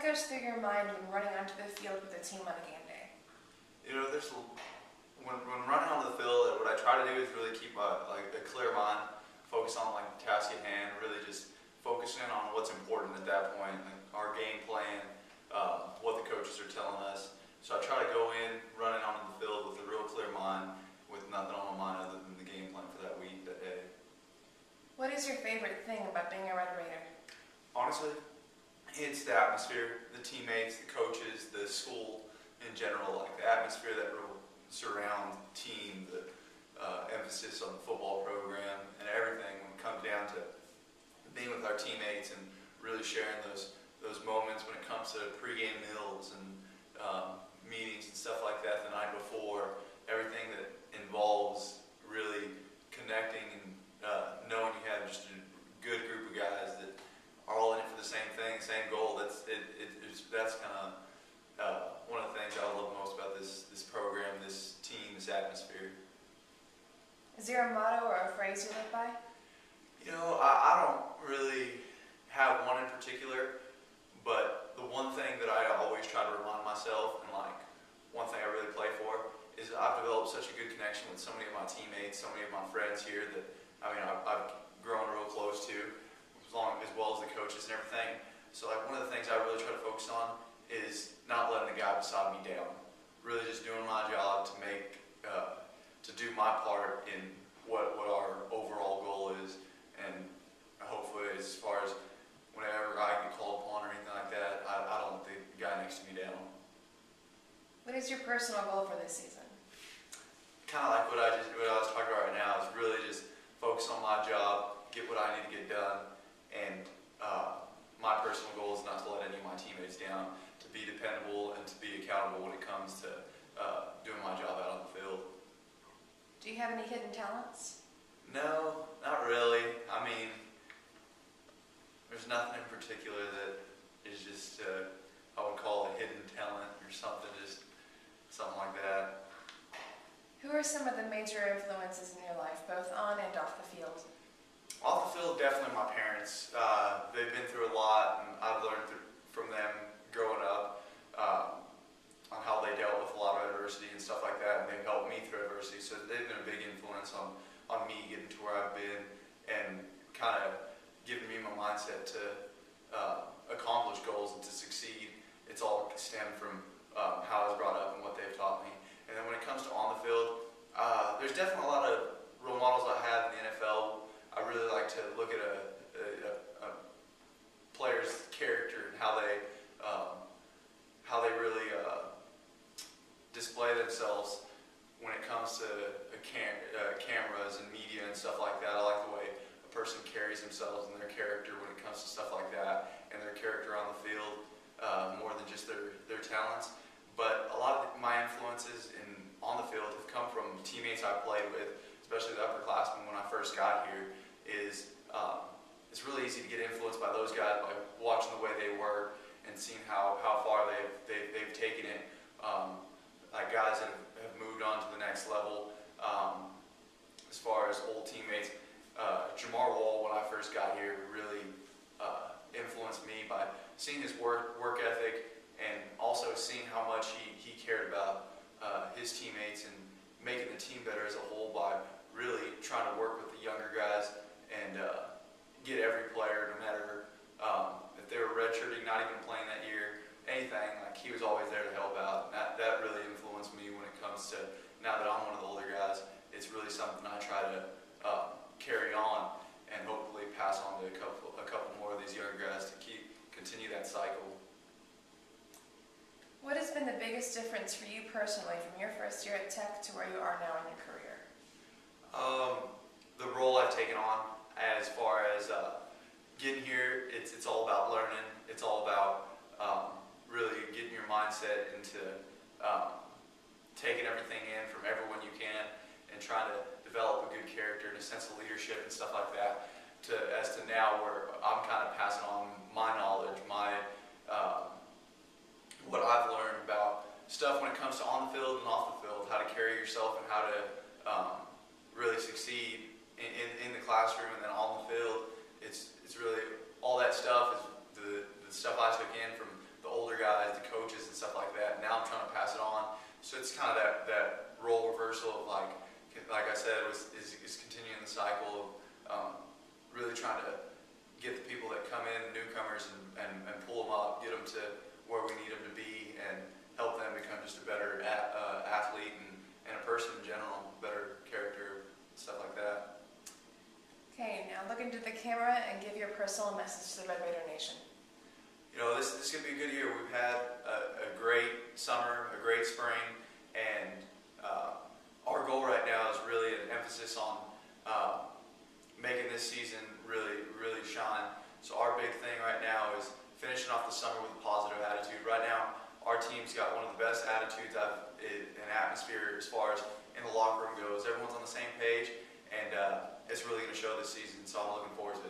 What goes through your mind when running onto the field with the team on a game day? When running onto the field, what I try to do is really keep a clear mind, focus on the task at hand, really just focusing on what's important at that point, like our game plan, what the coaches are telling us. So I try to go in running onto the field with a real clear mind, with nothing on my mind other than the game plan for that week, that day. What is your favorite thing about being a Red Raider? Honestly, it's the atmosphere, the teammates, the coaches, the school in general, like the atmosphere that surrounds the team, the emphasis on the football program and everything when it comes down to being with our teammates and really sharing those moments when it comes to pregame meals and meetings and stuff like that the night before, everything that involves really connecting and knowing you have just a good group of guys that are all in it for the same thing, same goal. That's kind of one of the things I love most about this program, this team, this atmosphere. Is there a motto or a phrase you live by? I don't really have one in particular, but the one thing that I always try to remind myself, and one thing I really play for, is I've developed such a good connection with so many of my teammates, so many of my friends here that I've grown real close to, as well as the coaches and everything. So one of the things I really try to focus on is not letting the guy beside me down. Really just doing my job to do my part in what our overall goal is, and hopefully as far as whenever I get called upon or anything like that, I don't let the guy next to me down. What is your personal goal for this season? Kind of like what I was talking about right now, is really just focus on my job, get what I need to get done, and my personal goal is not to let any of my teammates down, to be dependable and to be accountable when it comes to doing my job out on the field. Do you have any hidden talents? No, not really. There's nothing in particular that is just, I would call a hidden talent or something like that. Who are some of the major influences in your life, both on and off the field? Off the field, definitely my parents. They've been through a lot, and I've learned from them growing up on how they dealt with a lot of adversity and stuff like that, and they've helped me through adversity. So they've been a big influence on me getting to where I've been and kind of giving me my mindset to accomplish goals and to succeed. It's all stemmed from how I was brought up and what they've taught me. And then when it comes to on the field, there's definitely a lot of role models I have in the NFL. I really like to look at a player's character and how they really display themselves when it comes to cameras and media and stuff like that. I like the way a person carries themselves and their character when it comes to stuff like that, and their character on the field, more than just their talents. But a lot of my influences on the field have come from teammates I played with, especially the upperclassmen when I first got here. It's really easy to get influenced by those guys by watching the way they work and seeing how far they've taken it. Like guys that have moved on to the next level. As far as old teammates, Jamar Wall, when I first got here, really influenced me by seeing his work ethic and also seeing how much he cared about his teammates and making the team better as a whole by really trying to work with the younger guys and get every player, no matter if they were redshirting, not even playing that year, anything, like he was always there to help out. That really influenced me when it comes to, now that I'm one of the older guys, it's really something I try to carry on and hopefully pass on to a couple more of these younger guys to continue that cycle. What has been the biggest difference for you personally from your first year at Tech to where you are now in your career? The role I've taken on as far as getting here, it's all about learning. It's all about really getting your mindset into taking everything in from everyone you can and trying to develop a good character and a sense of leadership and stuff like that. As to now where I'm kind of passing on my knowledge, what I've learned about stuff when it comes to on the field and off the field, how to carry yourself and how to really succeed in the classroom and then on the field. It's really all that stuff is the stuff I took in from the continuing the cycle of really trying to get the people that come in, newcomers, and pull them up, get them to where we need them to be, and help them become just a better athlete and a person in general, better character, stuff like that. Okay, now look into the camera and give your personal message to the Red Raider Nation. You know, this is going to be a good year. We've had a great summer, a great spring, and our goal right now is really an emphasis on making this season really, really shine. So our big thing right now is finishing off the summer with a positive attitude. Right now, our team's got one of the best attitudes in atmosphere as far as in the locker room goes. Everyone's on the same page, and it's really going to show this season, so I'm looking forward to